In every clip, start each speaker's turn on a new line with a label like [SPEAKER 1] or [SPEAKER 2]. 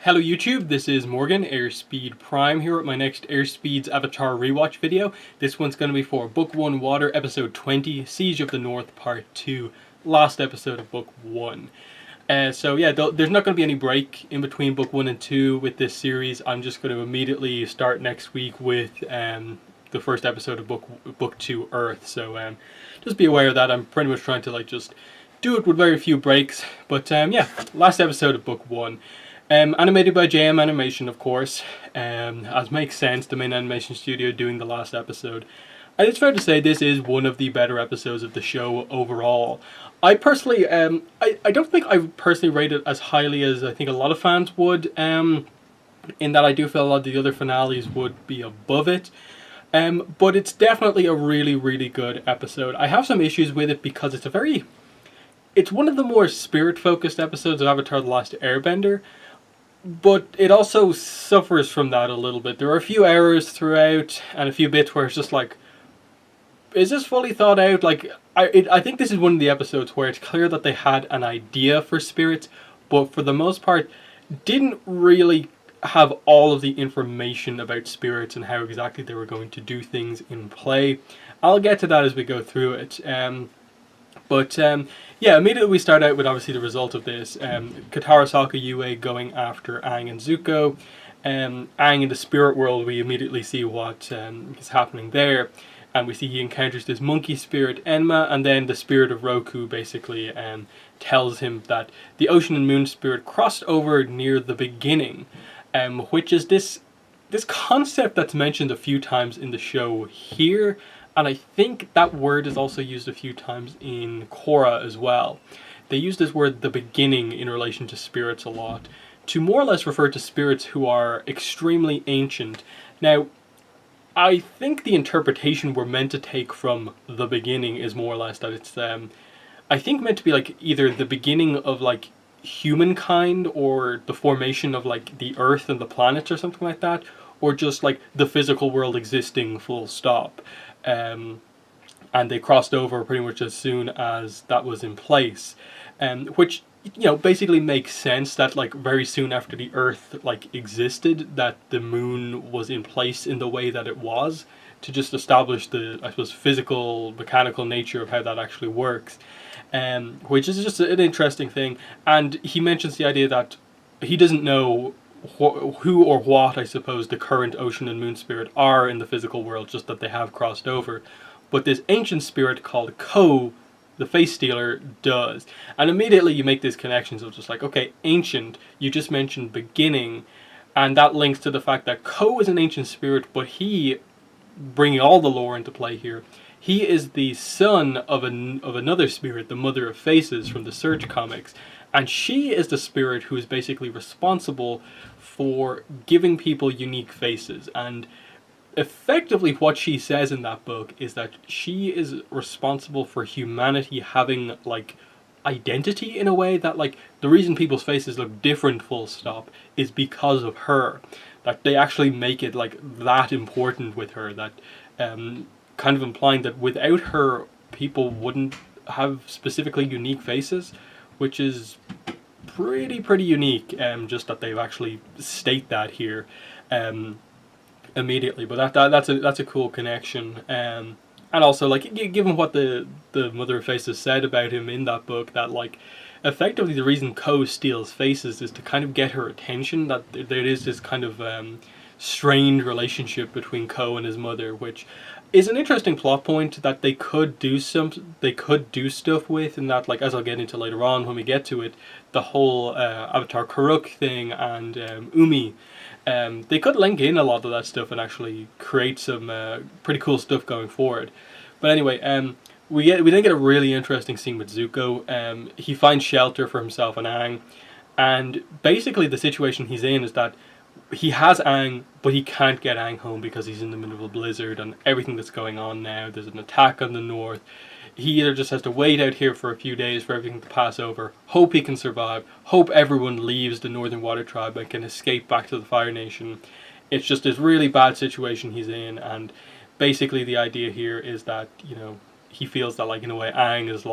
[SPEAKER 1] Hello YouTube, this is Morgan, Airspeed Prime, here with my next Airspeed's Avatar Rewatch video. This one's going to be for Book 1 Water, Episode 20, Siege of the North, Part 2, last episode of Book 1. There's not going to be any break in between Book 1 and 2 with this series. I'm just going to immediately start next week with the first episode of Book 2, Earth. So just be aware of that. I'm pretty much trying to just do it with very few breaks. But last episode of Book 1. Animated by JM Animation, of course, as makes sense, the main animation studio doing the last episode. And it's fair to say this is one of the better episodes of the show overall. I personally, I don't think I personally rate it as highly as I think a lot of fans would, in that I do feel a lot of the other finales would be above it. But it's definitely a really, really good episode. I have some issues with it because it's one of the more spirit-focused episodes of Avatar The Last Airbender. But it also suffers from that a little bit. There are a few errors throughout, and a few bits where it's just like, is this fully thought out? I think this is one of the episodes where it's clear that they had an idea for spirits, but for the most part, didn't really have all of the information about spirits and how exactly they were going to do things in play. I'll get to that as we go through it. Immediately we start out with obviously the result of this. Katara, Sokka, Yue going after Aang and Zuko. Aang in the spirit world, we immediately see what is happening there. And we see he encounters this monkey spirit, Enma, and then the spirit of Roku basically tells him that the ocean and moon spirit crossed over near the beginning. Which is this concept that's mentioned a few times in the show here. And I think that word is also used a few times in Korra as well. They use this word, the beginning, in relation to spirits a lot, to more or less refer to spirits who are extremely ancient. Now, I think the interpretation we're meant to take from the beginning is more or less that it's, I think meant to be either the beginning of humankind, or the formation of the Earth and the planets or something like that, or just the physical world existing full stop. And they crossed over pretty much as soon as that was in place, which basically makes sense that very soon after the Earth existed, that the moon was in place in the way that it was, to just establish the, I suppose, physical, mechanical nature of how that actually works, which is just an interesting thing. And he mentions the idea that he doesn't know who or what, I suppose, the current ocean and moon spirit are in the physical world, just that they have crossed over. But this ancient spirit called Ko, the face stealer, does. And immediately you make this connection, so just okay, ancient, you just mentioned beginning, and that links to the fact that Ko is an ancient spirit, but he, bringing all the lore into play here, he is the son of another spirit, the Mother of Faces from the Surge comics. And she is the spirit who is basically responsible for giving people unique faces. And effectively what she says in that book is that she is responsible for humanity having identity in a way, that the reason people's faces look different full stop is because of her. That they actually make it that important with her, that kind of implying that without her people wouldn't have specifically unique faces, which is pretty unique, just that they've actually state that here immediately. But that's a cool connection, and also given what the Mother of Faces said about him in that book, that effectively the reason Ko steals faces is to kind of get her attention, that there is this kind of strained relationship between Ko and his mother, which is an interesting plot point that they could do stuff with, and that as I'll get into later on when we get to it, the whole Avatar Karuk thing and Umi, they could link in a lot of that stuff and actually create some pretty cool stuff going forward. But anyway, we then get a really interesting scene with Zuko. He finds shelter for himself and Aang, and basically the situation he's in is that he has Aang, but he can't get Aang home because he's in the middle of a blizzard and everything that's going on now. There's an attack on the north. He either just has to wait out here for a few days for everything to pass over, hope he can survive, hope everyone leaves the Northern Water Tribe and can escape back to the Fire Nation. It's just this really bad situation he's in, and basically the idea here is that, he feels that in a way Aang is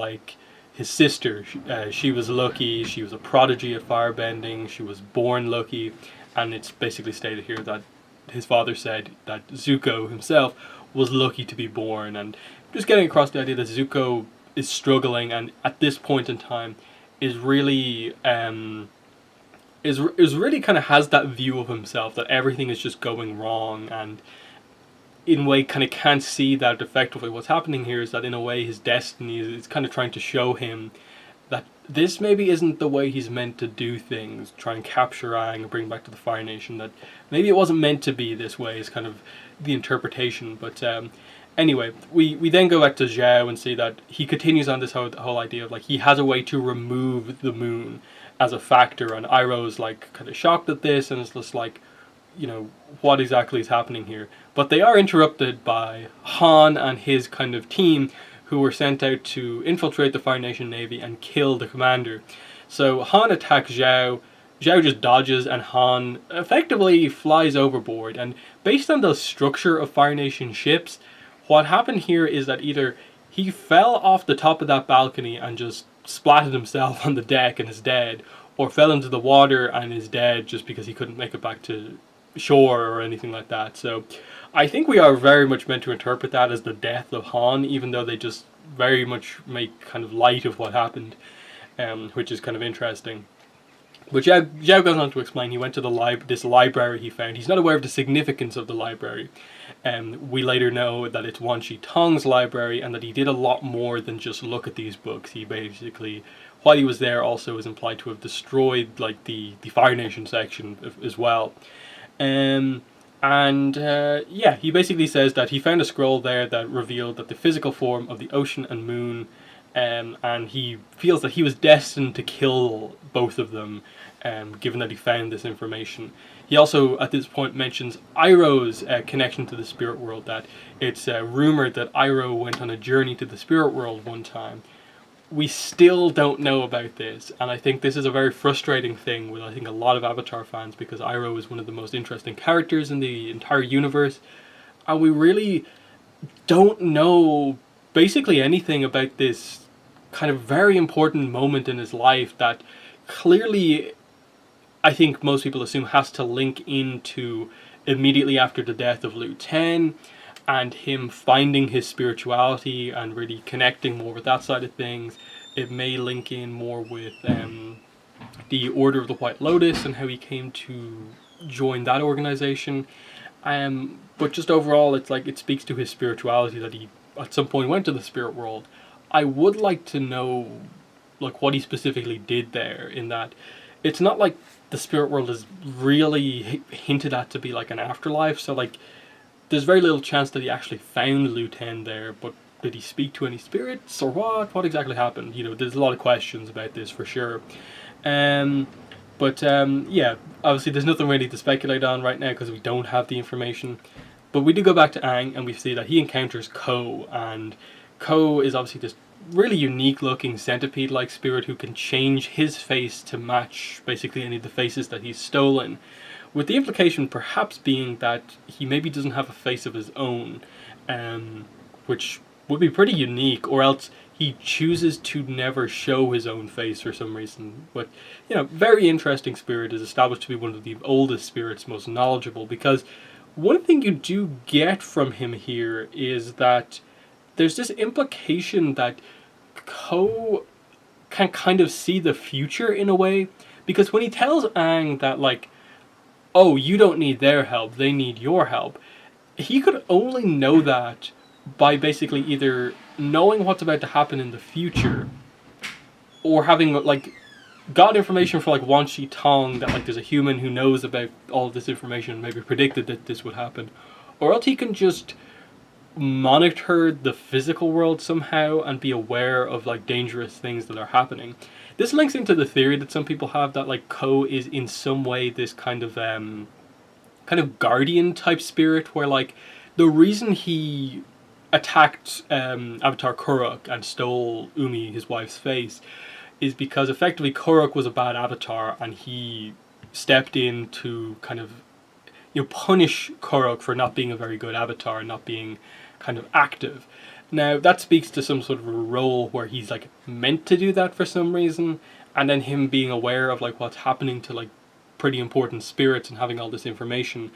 [SPEAKER 1] his sister. She was lucky. She was a prodigy at firebending. She was born lucky, and it's basically stated here that his father said that Zuko himself was lucky to be born, and just getting across the idea that Zuko is struggling, and at this point in time is really is really kind of has that view of himself that everything is just going wrong, and in a way kind of can't see that effectively what's happening here is that in a way his destiny is kind of trying to show him that this maybe isn't the way he's meant to do things, try and capture Aang and bring back to the Fire Nation, that maybe it wasn't meant to be this way is kind of the interpretation. But anyway, we then go back to Zhao and see that he continues on this whole idea of like he has a way to remove the moon as a factor, and Iroh's like kind of shocked at this and it's just like, you know, what exactly is happening here. But they are interrupted by Han and his kind of team, who were sent out to infiltrate the Fire Nation Navy and kill the commander. So Han attacks Zhao, Zhao just dodges, and Han effectively flies overboard. And based on the structure of Fire Nation ships, what happened here is that either he fell off the top of that balcony and just splattered himself on the deck and is dead, or fell into the water and is dead just because he couldn't make it back to shore or anything like that. So I think we are very much meant to interpret that as the death of Han, even though they just very much make kind of light of what happened, which is kind of interesting. But Zhao goes on to explain he went to this library he found. He's not aware of the significance of the library. We later know that it's Wan Shi Tong's library, and that he did a lot more than just look at these books. He basically, while he was there, also is implied to have destroyed like the Fire Nation section as well. Yeah, he basically says that he found a scroll there that revealed that the physical form of the ocean and moon, and he feels that he was destined to kill both of them, given that he found this information. He also, at this point, mentions Iroh's connection to the spirit world, that it's rumored that Iroh went on a journey to the spirit world one time. We still don't know about this, and I think this is a very frustrating thing with, I think, a lot of Avatar fans, because Iroh is one of the most interesting characters in the entire universe, and we really don't know basically anything about this kind of very important moment in his life that clearly, I think most people assume, has to link into immediately after the death of Liu Ten, and him finding his spirituality and really connecting more with that side of things. It may link in more with the Order of the White Lotus and how he came to join that organization. But just overall, it's like it speaks to his spirituality that he at some point went to the spirit world. I would like to know like what he specifically did there, in that it's not like the spirit world is really hinted at to be like an afterlife, so like there's very little chance that he actually found Liu Ten there, but did he speak to any spirits or what? What exactly happened? You know, there's a lot of questions about this for sure. Yeah, obviously there's nothing really to speculate on right now because we don't have the information. But we do go back to Aang and we see that he encounters Ko, and Ko is obviously this really unique looking centipede-like spirit who can change his face to match basically any of the faces that he's stolen, with the implication perhaps being that he maybe doesn't have a face of his own, which would be pretty unique, or else he chooses to never show his own face for some reason. But, you know, very interesting spirit, is established to be one of the oldest spirits, most knowledgeable, because one thing you do get from him here is that there's this implication that Ko can kind of see the future in a way, because when he tells Aang that, like, oh, you don't need their help, they need your help, he could only know that by basically either knowing what's about to happen in the future, or having, like, got information from, like, Wan Shi Tong that, like, there's a human who knows about all of this information and maybe predicted that this would happen, or else he can just monitor the physical world somehow and be aware of, like, dangerous things that are happening. This links into the theory that some people have that, like, Ko is in some way this kind of guardian type spirit, where, like, the reason he attacked Avatar Kuruk and stole Umi, his wife's face, is because effectively Kuruk was a bad avatar, and he stepped in to kind of, you know, punish Kuruk for not being a very good avatar and not being kind of active. Now, that speaks to some sort of a role where he's like meant to do that for some reason, and then him being aware of like what's happening to like pretty important spirits and having all this information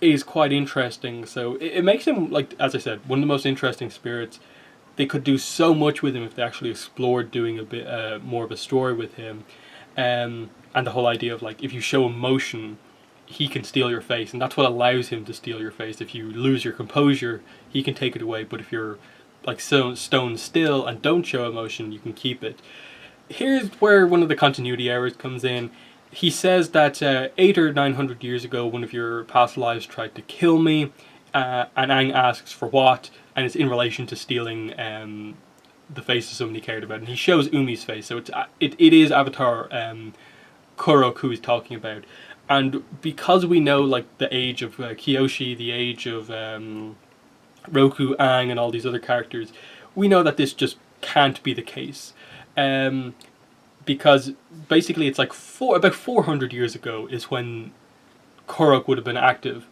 [SPEAKER 1] is quite interesting. So it makes him, like, as I said, one of the most interesting spirits. They could do so much with him if they actually explored doing a bit more of a story with him. And the whole idea of like, if you show emotion, he can steal your face, and that's what allows him to steal your face. If you lose your composure, he can take it away, but if you're like stone still and don't show emotion, you can keep it. Here's where one of the continuity errors comes in. He says that 800 or 900 years ago, one of your past lives tried to kill me, and Aang asks for what, and it's in relation to stealing the face of someone he cared about. And he shows Umi's face, so it is Avatar Kuruk who he's talking about. And because we know like the age of Kyoshi, the age of Roku, Aang, and all these other characters, we know that this just can't be the case. Because basically it's like about 400 years ago is when Kuruk would have been active.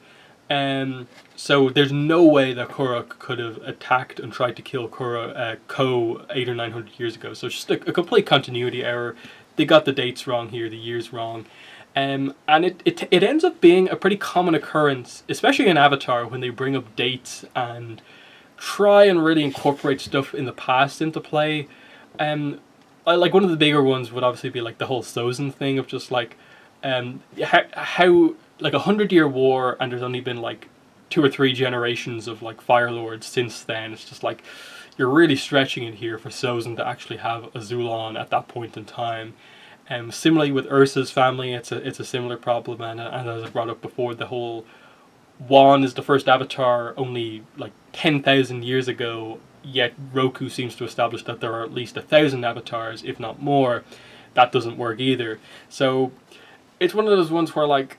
[SPEAKER 1] So there's no way that Kuruk could have attacked and tried to kill Ko 800 or 900 years ago. So it's just a complete continuity error. They got the dates wrong here, the years wrong. And it ends up being a pretty common occurrence, especially in Avatar, when they bring up dates and try and really incorporate stuff in the past into play. Like one of the bigger ones would obviously be like the whole Sozin thing of just like how like 100-year war, and there's only been like 2 or 3 generations of like Fire Lords since then. It's just like you're really stretching it here for Sozin to actually have a Zulon at that point in time. Similarly with Ursa's family, it's a similar problem, and as I brought up before, the whole Wan is the first Avatar only like 10,000 years ago, yet Roku seems to establish that there are at least 1,000 avatars, if not more. That doesn't work either. So it's one of those ones where like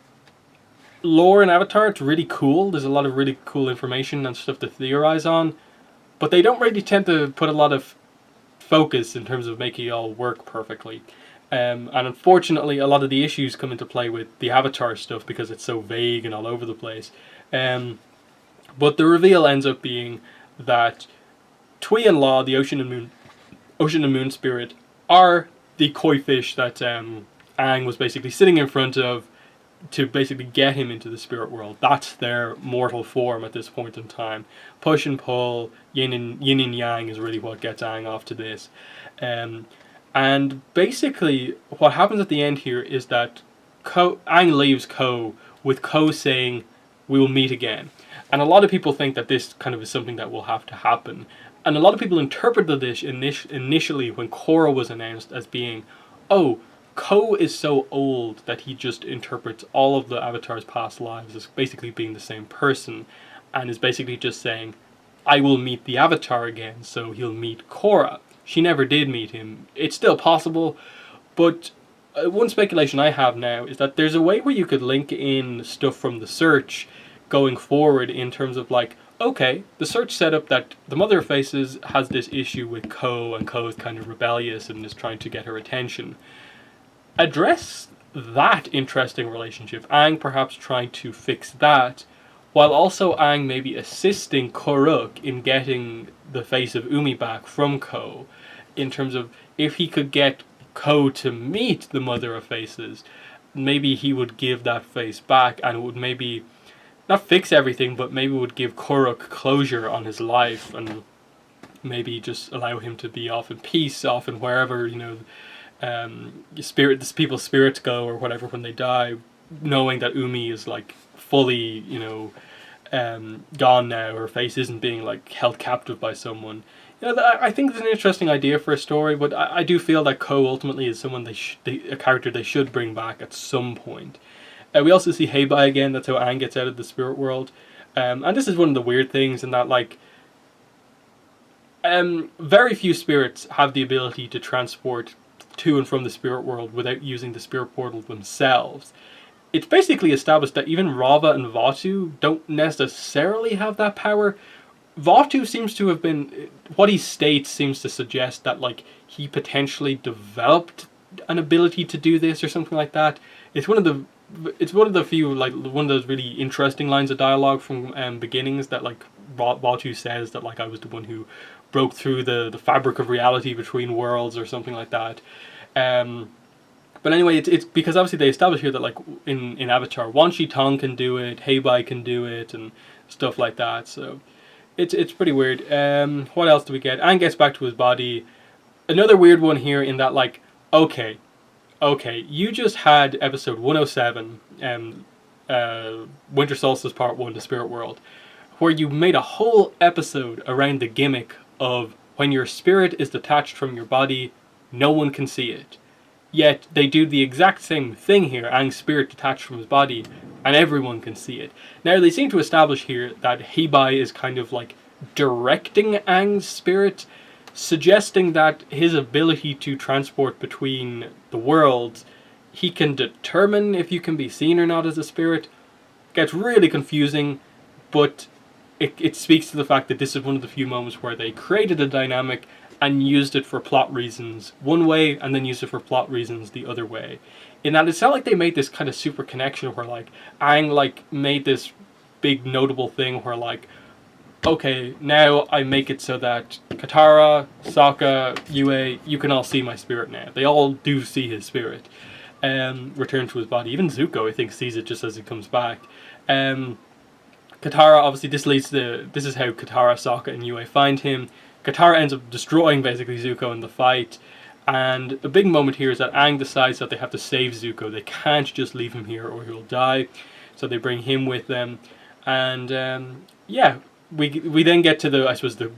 [SPEAKER 1] lore in Avatar, it's really cool. There's a lot of really cool information and stuff to theorize on, but they don't really tend to put a lot of focus in terms of making it all work perfectly. And unfortunately, a lot of the issues come into play with the Avatar stuff because it's so vague and all over the place. But the reveal ends up being that Tui and Law, the Ocean and Moon spirit, are the koi fish that Aang was basically sitting in front of to basically get him into the spirit world. That's their mortal form at this point in time. Push and pull, yin and yang is really what gets Aang off to this. And basically, what happens at the end here is that Aang leaves Ko with Ko saying, "We will meet again." And a lot of people think that this kind of is something that will have to happen. And a lot of people interpreted this initially when Korra was announced as being, oh, Ko is so old that he just interprets all of the Avatar's past lives as basically being the same person, and is basically just saying, I will meet the Avatar again, so he'll meet Korra. She never did meet him. It's still possible, but one speculation I have now is that there's a way where you could link in stuff from the search going forward in terms of like, okay, the search set up that the Mother of Faces has this issue with Ko, and Ko is kind of rebellious and is trying to get her attention. Address that interesting relationship, Aang perhaps trying to fix that, while also Aang maybe assisting Kuruk in getting the face of Umi back from Ko, in terms of if he could get Ko to meet the Mother of Faces, maybe he would give that face back, and it would maybe not fix everything, but maybe would give Kuruk closure on his life, and maybe just allow him to be off in peace, off in wherever, people's spirits go or whatever when they die, knowing that Umi is like fully, gone now. Her face isn't being like held captive by someone. I think it's an interesting idea for a story, but I do feel that Ko ultimately is someone a character they should bring back at some point. We also see Heibai again. That's how Aang gets out of the spirit world, and this is one of the weird things in that like very few spirits have the ability to transport to and from the spirit world without using the spirit portal themselves. It's basically established that even Rava and Vatu don't necessarily have that power. Vatu seems to have been, what he states seems to suggest that like he potentially developed an ability to do this or something like that. It's one of the few, like one of those really interesting lines of dialogue from Beginnings that like Vatu says that like I was the one who broke through the fabric of reality between worlds or something like that. But anyway, it's because obviously they establish here that like in Avatar, Wan Shi Tong can do it, Heibai can do it, and stuff like that. So it's pretty weird. What else do we get? Aang gets back to his body. Another weird one here in that like, okay, you just had episode 107, Winter Solstice Part 1, The Spirit World, where you made a whole episode around the gimmick of when your spirit is detached from your body, no one can see it. Yet they do the exact same thing here, Aang's spirit detached from his body, and everyone can see it. Now they seem to establish here that Heibai is kind of like directing Aang's spirit, suggesting that his ability to transport between the worlds, he can determine if you can be seen or not as a spirit. Gets really confusing, but it speaks to the fact that this is one of the few moments where they created a dynamic and used it for plot reasons one way and then used it for plot reasons the other way. In that it's not like they made this kind of super connection where like Aang like made this big notable thing where like, okay, now I make it so that Katara, Sokka, Yue, you can all see my spirit now. They all do see his spirit return to his body. Even Zuko, I think, sees it just as he comes back. Katara, obviously, this is how Katara, Sokka, and Yue find him. Katara ends up destroying, basically, Zuko in the fight. And the big moment here is that Aang decides that they have to save Zuko. They can't just leave him here or he'll die. So they bring him with them. And, yeah, we then get to the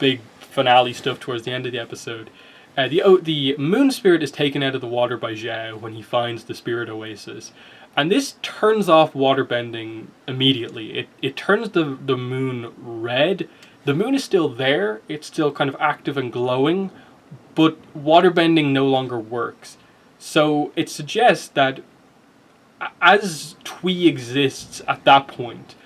[SPEAKER 1] big finale stuff towards the end of the episode. The moon spirit is taken out of the water by Zhao when he finds the spirit oasis. And this turns off waterbending immediately. It turns the moon red. The moon is still there. It's still kind of active and glowing. But waterbending no longer works. So it suggests that as Twi exists at that point,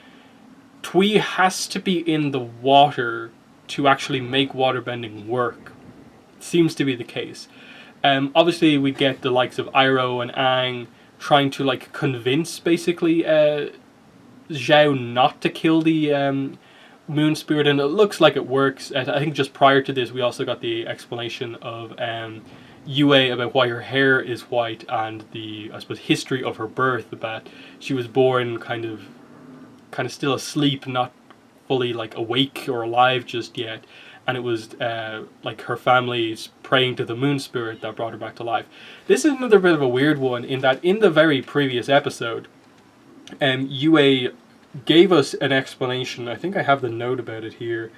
[SPEAKER 1] Twi has to be in the water to actually make waterbending work. Seems to be the case. Obviously, we get the likes of Iroh and Aang trying to like convince basically Zhao not to kill the moon spirit, and it looks like it works. I think just prior to this, we also got the explanation of Yue about why her hair is white and the, I suppose, history of her birth. That she was born kind of still asleep, not fully like awake or alive just yet. And it was like her family's praying to the moon spirit that brought her back to life. This is another bit of a weird one in that in the very previous episode, Yue gave us an explanation. I think I have the note about it here.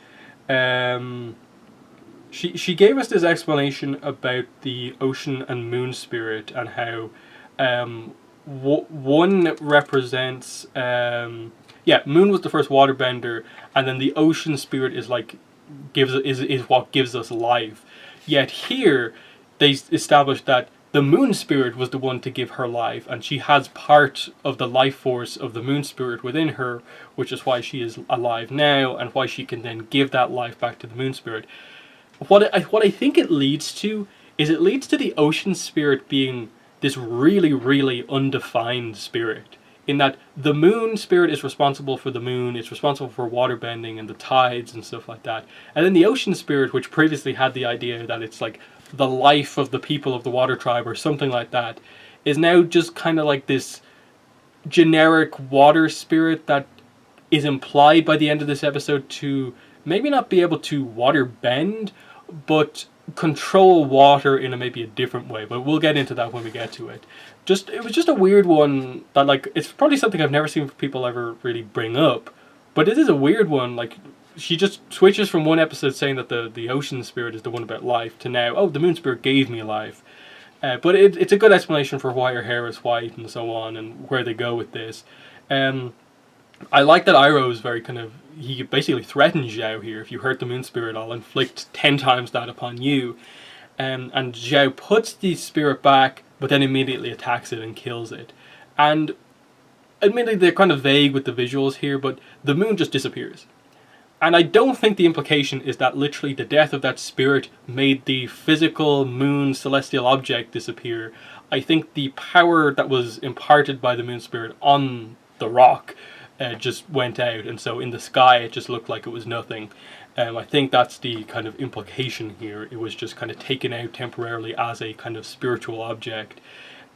[SPEAKER 1] She gave us this explanation about the ocean and moon spirit and how one represents moon was the first waterbender, and then the ocean spirit is like is what gives us life. Yet here they established that the moon spirit was the one to give her life, and she has part of the life force of the moon spirit within her, which is why she is alive now and why she can then give that life back to the moon spirit. What I think it leads to is it leads to the ocean spirit being this really, really undefined spirit, in that the moon spirit is responsible for the moon, it's responsible for waterbending and the tides and stuff like that. And then the ocean spirit, which previously had the idea that it's like the life of the people of the water tribe or something like that, is now just kind of like this generic water spirit that is implied by the end of this episode to maybe not be able to water bend, but control water in maybe a different way. But we'll get into that when we get to it. It was just a weird one that, like, it's probably something I've never seen people ever really bring up, but it is a weird one. Like, she just switches from one episode saying that the ocean spirit is the one about life to now, oh, the moon spirit gave me life. But it's a good explanation for why her hair is white and so on, and where they go with this. I like that Iroh is very kind of, he basically threatens Zhao here. If you hurt the moon spirit, I'll inflict 10 times that upon you. And Zhao puts the spirit back, but then immediately attacks it and kills it. And admittedly, they're kind of vague with the visuals here, but the moon just disappears. And I don't think the implication is that literally the death of that spirit made the physical moon celestial object disappear. I think the power that was imparted by the moon spirit on the rock just went out, and so in the sky it just looked like it was nothing. I think that's the kind of implication here. It was just kind of taken out temporarily as a kind of spiritual object,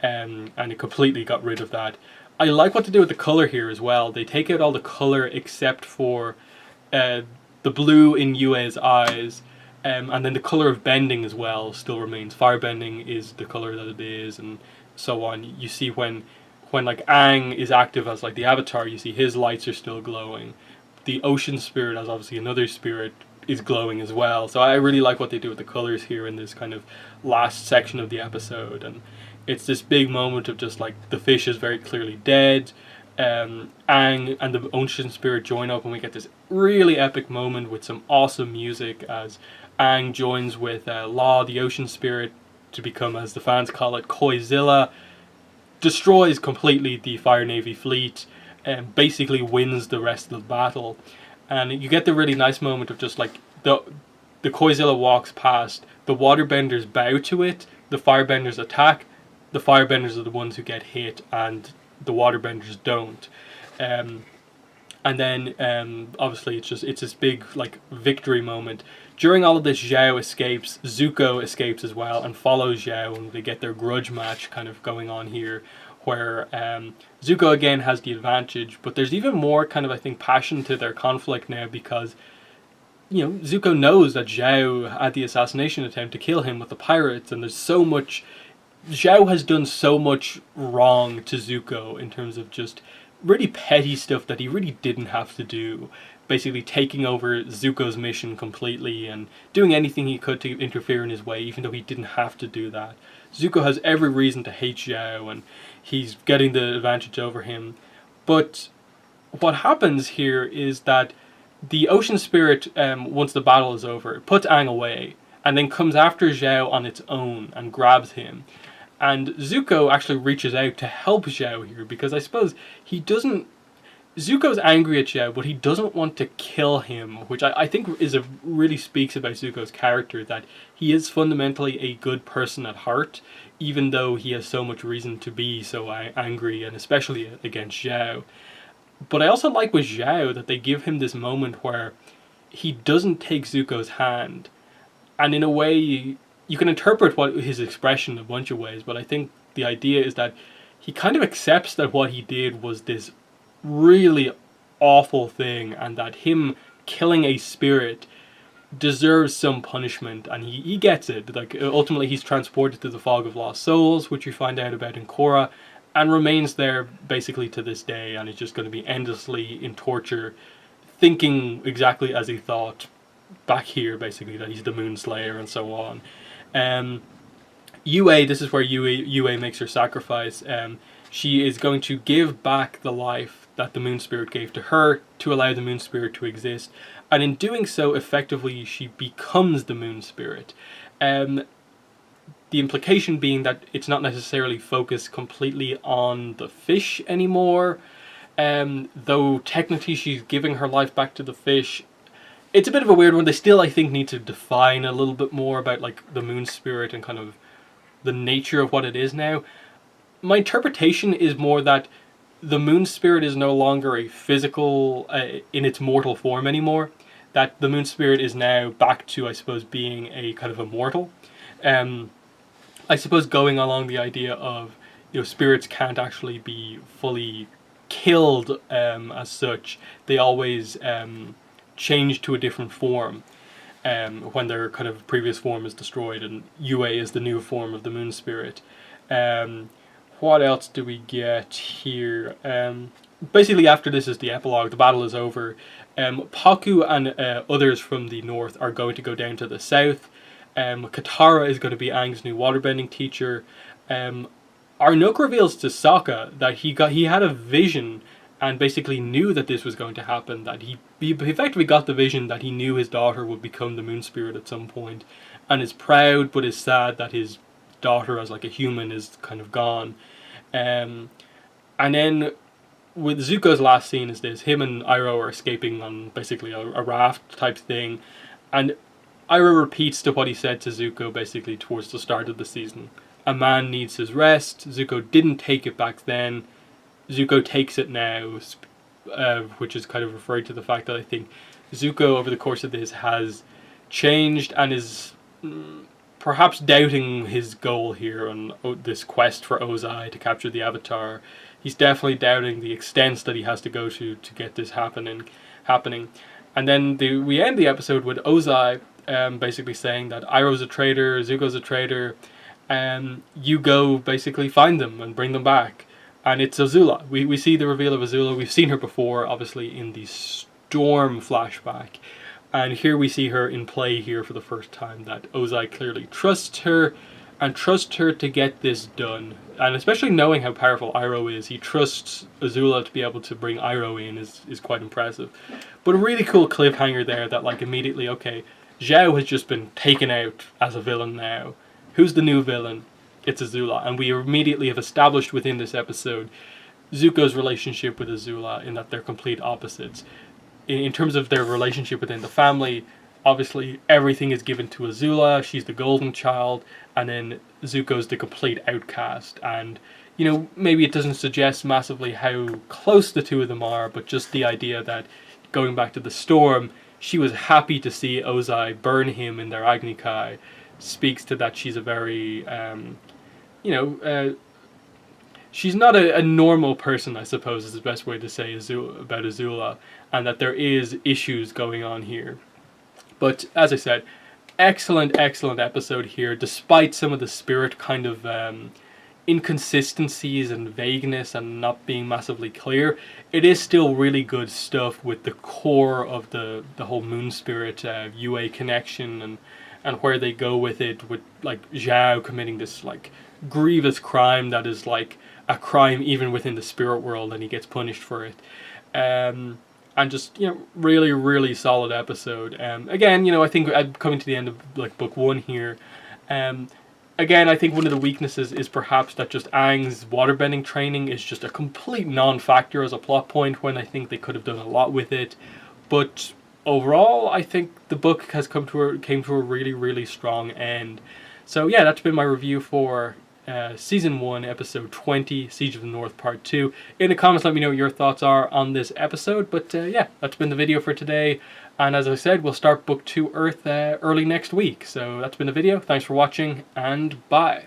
[SPEAKER 1] and it completely got rid of that. I like what they do with the color here as well. They take out all the color except for the blue in Yue's eyes, and then the color of bending as well still remains. Firebending is the color that it is, and so on. You see when like Aang is active as like the avatar, you see his lights are still glowing. The ocean spirit, as obviously another spirit, is glowing as well. So I really like what they do with the colors here in this kind of last section of the episode. And it's this big moment of just like the fish is very clearly dead. Aang and the ocean spirit join up, and we get this really epic moment with some awesome music as Aang joins with Law, the ocean spirit, to become, as the fans call it, Koizilla, destroys completely the Fire Navy fleet, and basically wins the rest of the battle. And you get the really nice moment of just like the Koizilla walks past, the waterbenders bow to it, the firebenders attack, the firebenders are the ones who get hit, and the waterbenders don't. And then obviously it's this big like victory moment. During all of this, Zhao escapes, Zuko escapes as well, and follows Zhao, and they get their grudge match kind of going on here, where Zuko again has the advantage, but there's even more kind of, I think, passion to their conflict now, because you know, Zuko knows that Zhao had the assassination attempt to kill him with the pirates, and there's so much, Zhao has done so much wrong to Zuko in terms of just really petty stuff that he really didn't have to do. Basically taking over Zuko's mission completely and doing anything he could to interfere in his way, even though he didn't have to do that. Zuko has every reason to hate Zhao, and he's getting the advantage over him. But what happens here is that the ocean spirit, once the battle is over, puts Aang away, and then comes after Zhao on its own and grabs him. And Zuko actually reaches out to help Zhao here, because I suppose he doesn't... Zuko's angry at Zhao, but he doesn't want to kill him, which I think really speaks about Zuko's character, that he is fundamentally a good person at heart, even though he has so much reason to be so angry, and especially against Zhao. But I also like with Zhao that they give him this moment where he doesn't take Zuko's hand, and in a way you can interpret what his expression a bunch of ways, but I think the idea is that he kind of accepts that what he did was this really awful thing, and that him killing a spirit deserves some punishment, and he gets it. Like, ultimately he's transported to the Fog of Lost Souls, which we find out about in Korra, and remains there basically to this day, and is just going to be endlessly in torture, thinking exactly as he thought back here, basically, that he's the Moon Slayer and so on. Yue, this is where Yue makes her sacrifice. She is going to give back the life that the Moon Spirit gave to her to allow the Moon Spirit to exist. And in doing so, effectively, she becomes the Moon Spirit. The implication being that it's not necessarily focused completely on the fish anymore. Though technically she's giving her life back to the fish. It's a bit of a weird one. They still, I think, need to define a little bit more about like the Moon Spirit and kind of the nature of what it is now. My interpretation is more that the Moon Spirit is no longer a physical, in its mortal form anymore. That the Moon Spirit is now back to, I suppose, being a kind of immortal. I suppose going along the idea of, you know, spirits can't actually be fully killed as such. They always change to a different form when their kind of previous form is destroyed, and Yue is the new form of the Moon Spirit. What else do we get here? Basically, after this is the epilogue. The battle is over. Pakku and others from the north are going to go down to the south. Katara is going to be Aang's new waterbending teacher. Arnok reveals to Sokka that he had a vision and basically knew that this was going to happen. That he effectively got the vision that he knew his daughter would become the Moon Spirit at some point, and is proud but is sad that his daughter as like a human is kind of gone. And then with Zuko's last scene is this: him and Iroh are escaping on basically a raft type thing, and Iroh repeats to what he said to Zuko basically towards the start of the season. A man needs his rest. Zuko didn't take it back then. Zuko takes it now, which is kind of referring to the fact that I think Zuko over the course of this has changed and is perhaps doubting his goal here on this quest for Ozai to capture the Avatar. He's definitely doubting the extents that he has to go to get this happening. And then we end the episode with Ozai basically saying that Iroh's a traitor, Zuko's a traitor, and you go basically find them and bring them back. And it's Azula. We see the reveal of Azula. We've seen her before, obviously, in the Storm flashback. And here we see her in play here for the first time, that Ozai clearly trusts her, and trusts her to get this done. And especially knowing how powerful Iroh is, he trusts Azula to be able to bring Iroh in is quite impressive. But a really cool cliffhanger there that, like, immediately, okay, Zhao has just been taken out as a villain now. Who's the new villain? It's Azula. And we immediately have established within this episode Zuko's relationship with Azula, in that they're complete opposites. In terms of their relationship within the family, obviously everything is given to Azula. She's the golden child, and then Zuko's the complete outcast. And, you know, maybe it doesn't suggest massively how close the two of them are, but just the idea that, going back to the Storm, she was happy to see Ozai burn him in their Agni Kai, speaks to that she's a very, she's not a normal person, I suppose, is the best way to say about Azula, and that there is issues going on here. But, as I said, excellent episode here, despite some of the spirit kind of inconsistencies and vagueness and not being massively clear. It is still really good stuff with the core of the whole Moon Spirit UA connection and where they go with it, with like Zhao committing this like grievous crime that is like a crime even within the spirit world, and he gets punished for it. And just, you know, really solid episode. Again, you know, I think I'm coming to the end of like book one here. Again, I think one of the weaknesses is perhaps that just Aang's waterbending training is just a complete non-factor as a plot point, when I think they could have done a lot with it. But overall, I think the book has came to a really strong end. So yeah, that's been my review for Season 1, Episode 20, Siege of the North Part 2. In the comments, let me know what your thoughts are on this episode. But yeah, that's been the video for today. And as I said, we'll start Book 2 Earth early next week. So that's been the video. Thanks for watching, and bye.